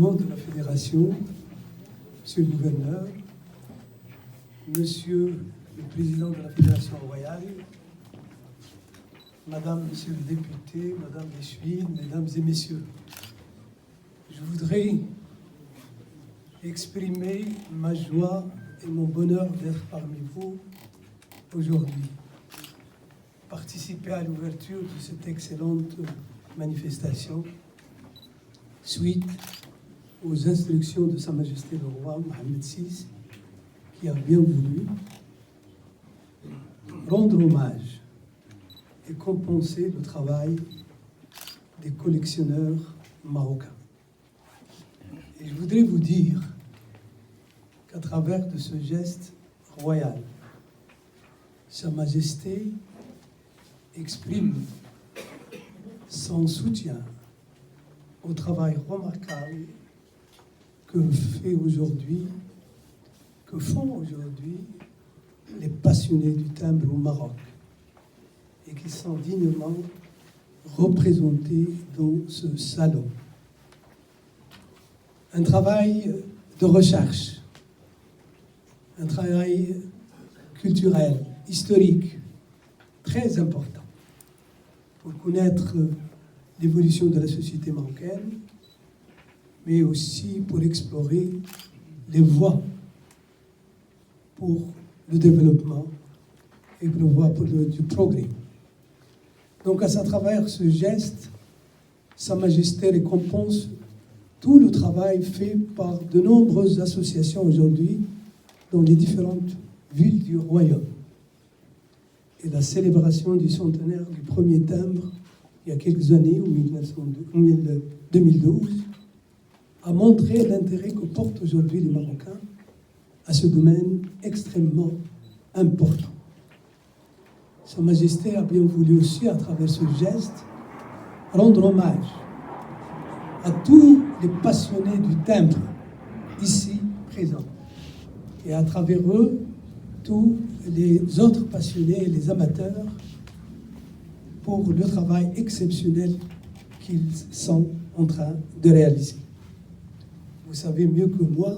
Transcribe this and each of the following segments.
De la Fédération, Monsieur le gouverneur, Monsieur le président de la Fédération royale, Madame, Monsieur le député, Madame les Chouines, Mesdames et Messieurs, je voudrais exprimer ma joie et mon bonheur d'être parmi vous aujourd'hui, participer à l'ouverture de cette excellente manifestation suite aux instructions de Sa Majesté le Roi Mohammed VI, qui a bien voulu rendre hommage et compenser le travail des collectionneurs marocains. Et je voudrais vous dire qu'à travers de ce geste royal, Sa Majesté exprime son soutien au travail remarquable que font aujourd'hui les passionnés du timbre au Maroc et qui sont dignement représentés dans ce salon. Un travail de recherche, un travail culturel, historique, très important pour connaître l'évolution de la société marocaine, mais aussi pour explorer les voies pour le développement et les voies pour du progrès. Donc, à travers ce geste, Sa Majesté récompense tout le travail fait par de nombreuses associations aujourd'hui dans les différentes villes du royaume. Et la célébration du centenaire du premier timbre, il y a quelques années, en 2012, a montré l'intérêt que portent aujourd'hui les Marocains à ce domaine extrêmement important. Sa Majesté a bien voulu aussi, à travers ce geste, rendre hommage à tous les passionnés du timbre ici présents, et à travers eux, tous les autres passionnés et les amateurs pour le travail exceptionnel qu'ils sont en train de réaliser. Vous savez mieux que moi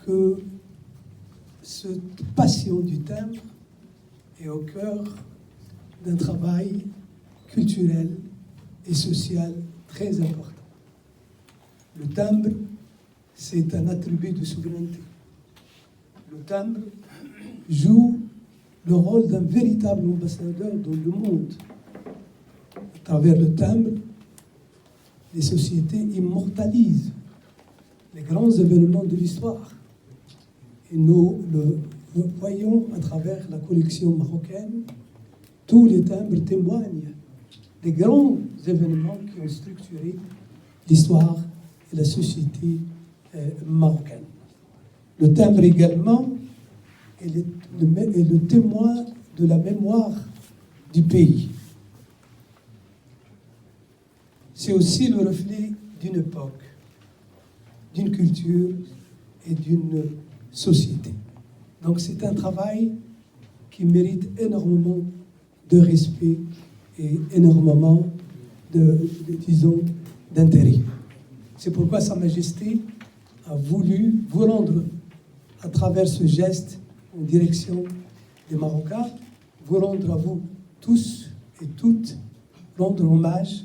que cette passion du timbre est au cœur d'un travail culturel et social très important. Le timbre, c'est un attribut de souveraineté. Le timbre joue le rôle d'un véritable ambassadeur dans le monde. À travers le timbre, les sociétés immortalisent les grands événements de l'histoire. Et nous le voyons à travers la collection marocaine. Tous les timbres témoignent des grands événements qui ont structuré l'histoire et la société marocaine. Le timbre également est le témoin de la mémoire du pays. C'est aussi le reflet d'une époque, d'une culture et d'une société. Donc c'est un travail qui mérite énormément de respect et énormément d'intérêt. C'est pourquoi Sa Majesté a voulu vous rendre, à travers ce geste en direction des Marocains, vous rendre à vous tous et toutes, rendre hommage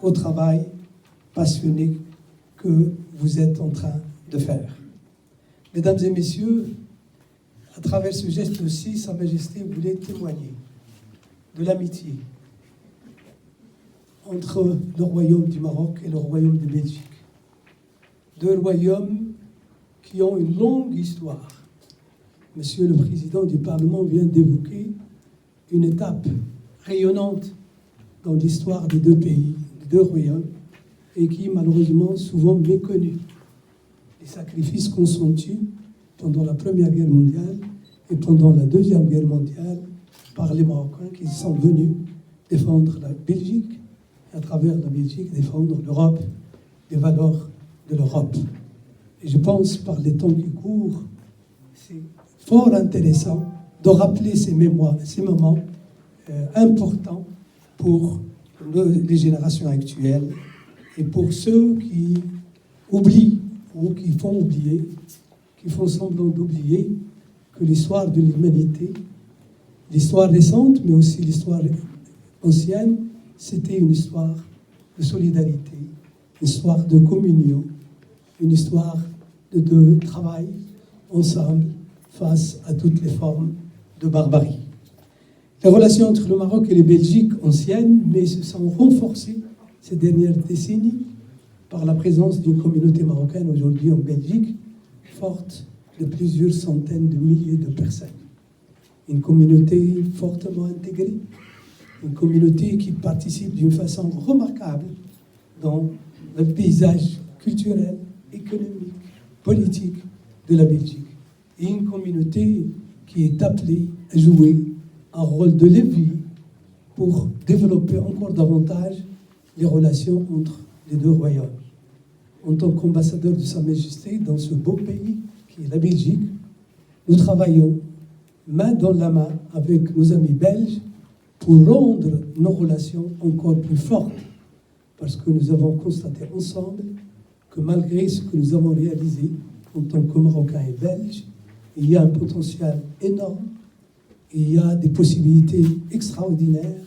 au travail passionné que vous êtes en train de faire. Mesdames et messieurs, à travers ce geste aussi, Sa Majesté voulait témoigner de l'amitié entre le royaume du Maroc et le royaume de Belgique. Deux royaumes qui ont une longue histoire. Monsieur le Président du Parlement vient d'évoquer une étape rayonnante dans l'histoire des deux pays, des deux royaumes, et qui est malheureusement souvent méconnue. Les sacrifices consentis pendant la Première Guerre mondiale et pendant la Deuxième Guerre mondiale par les Marocains qui sont venus défendre la Belgique, et à travers la Belgique défendre l'Europe, les valeurs de l'Europe. Et je pense, par les temps qui courent, c'est fort intéressant de rappeler ces mémoires, ces moments importants pour les générations actuelles et pour ceux qui oublient ou qui font oublier, qui font semblant d'oublier que l'histoire de l'humanité, l'histoire récente, mais aussi l'histoire ancienne, c'était une histoire de solidarité, une histoire de communion, une histoire de travail ensemble face à toutes les formes de barbarie. Les relations entre le Maroc et les Belgiques anciennes, mais se sont renforcées ces dernières décennies par la présence d'une communauté marocaine aujourd'hui en Belgique, forte de plusieurs centaines de milliers de personnes. Une communauté fortement intégrée, une communauté qui participe d'une façon remarquable dans le paysage culturel, économique, politique de la Belgique. Et une communauté qui est appelée à jouer un rôle de levier pour développer encore davantage les relations entre les deux royaumes. En tant qu'ambassadeur de Sa Majesté dans ce beau pays qui est la Belgique, nous travaillons main dans la main avec nos amis belges pour rendre nos relations encore plus fortes, parce que nous avons constaté ensemble que malgré ce que nous avons réalisé en tant que Marocains et Belges, il y a un potentiel énorme, il y a des possibilités extraordinaires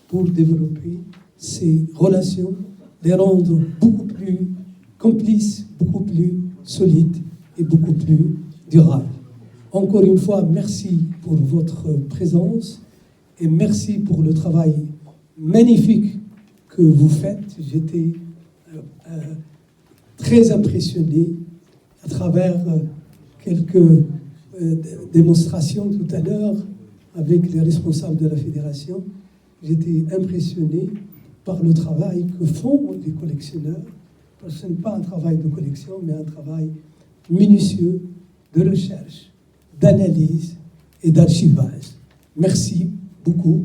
pour développer ces relations, les rendre beaucoup plus complices, beaucoup plus solides et beaucoup plus durables. Encore une fois, merci pour votre présence et merci pour le travail magnifique que vous faites. J'étais très impressionné à travers quelques démonstrations tout à l'heure avec les responsables de la fédération. J'étais impressionné par le travail que font les collectionneurs, parce que ce n'est pas un travail de collection, mais un travail minutieux de recherche, d'analyse et d'archivage. Merci beaucoup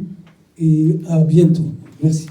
et à bientôt. Merci.